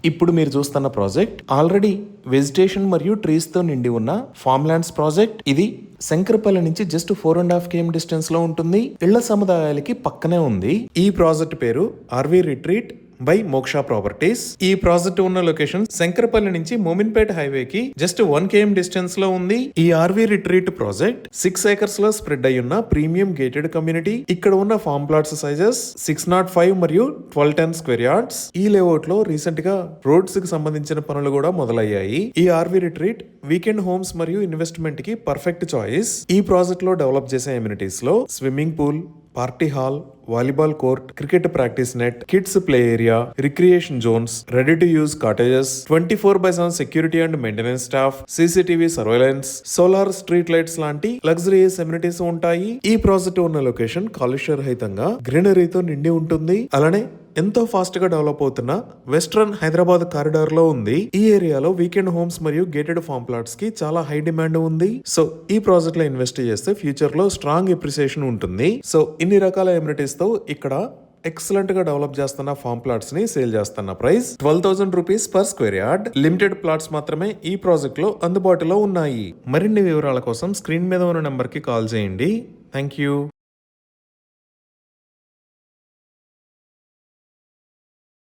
ఇప్పుడు మీరు చూస్తున్న ప్రాజెక్ట్ ఆల్రెడీ వెజిటేషన్ మరియు ట్రీస్ తో నిండి ఉన్న ఫామ్ ల్యాండ్స్ ప్రాజెక్ట్. ఇది శంకరపల్లి నుంచి జస్ట్ 4.5 km డిస్టెన్స్ లో ఉంటుంది. ఇళ్ల సముదాయాలకి పక్కనే ఉంది. ఈ ప్రాజెక్ట్ పేరు ఆర్వి రిట్రీట్ బై మోక్ష ప్రాపర్టీస్. ఈ ప్రాజెక్ట్ ఉన్న లొకేషన్ శంకరపల్లి నుంచి మోమిన్పేట హైవే కి జస్ట్ 1 km డిస్టెన్స్ లో ఉంది. ఈ ఆర్వి రిట్రీట్ ప్రాజెక్ట్ 6 acres లో స్ప్రెడ్ అయి ఉన్న ప్రీమియం గేటెడ్ కమ్యూనిటీ. ఇక్కడ ఉన్న ఫార్మ్ ప్లాట్స్ సైజెస్ 605 మరియు 1210 స్క్వేర్ యార్డ్స్. ఈ లేఅవుట్ లో రీసెంట్ గా రోడ్స్ కి సంబంధించిన పనులు కూడా మొదలయ్యాయి. ఈ ఆర్వి రిట్రీట్ వీకెండ్ హోమ్స్ మరియు ఇన్వెస్ట్మెంట్ కి పర్ఫెక్ట్ చాయిస్. ఈ ప్రాజెక్ట్ లో డెవలప్ చేసే ఎమ్యూనిటీస్ లో swimming pool, party hall, volleyball court, cricket practice net, kids play area, recreation zones, ready to use cottages, 24/7 security and maintenance staff, CCTV surveillance, solar street lights లాంటి luxuries amenities ఉంటాయి. ఈ project ఉన్న location కాలుష్య రహితంగా గ్రీనరీతో నిండి ఉంటుంది. అలానే ఎంతో ఫాస్ట్ గా డెవలప్ అవుతున్న వెస్ట్రన్ హైదరాబాద్ కారిడార్ లో ఉంది. ఈ ఏరియాలో వీకెండ్ హోమ్స్ మరియు గేటెడ్ ఫార్మ్ ప్లాట్స్ కి చాలా హై డిమాండ్ ఉంది. సో ఈ ప్రాజెక్ట్ లో ఇన్వెస్ట్ చేస్తే ఫ్యూచర్ లో స్ట్రాంగ్ ఎప్రిసియేషన్ ఉంటుంది. సో ఇన్ని రకాల ఎమ్యూనిటీస్ తో ఇక్కడ ఎక్సలెంట్ గా డెవలప్ చేస్తున్న ఫార్మ్ ప్లాట్స్ ని సేల్ చేస్తున్న price 12,000 rupees per square yard. Limited plots మాత్రమే ఈ ప్రాజెక్ట్ లో అందుబాటులో ఉన్నాయి. మరిన్ని వివరాల కోసం స్క్రీన్ మీద ఉన్న నెంబర్ కి కాల్ చేయండి. Thank you.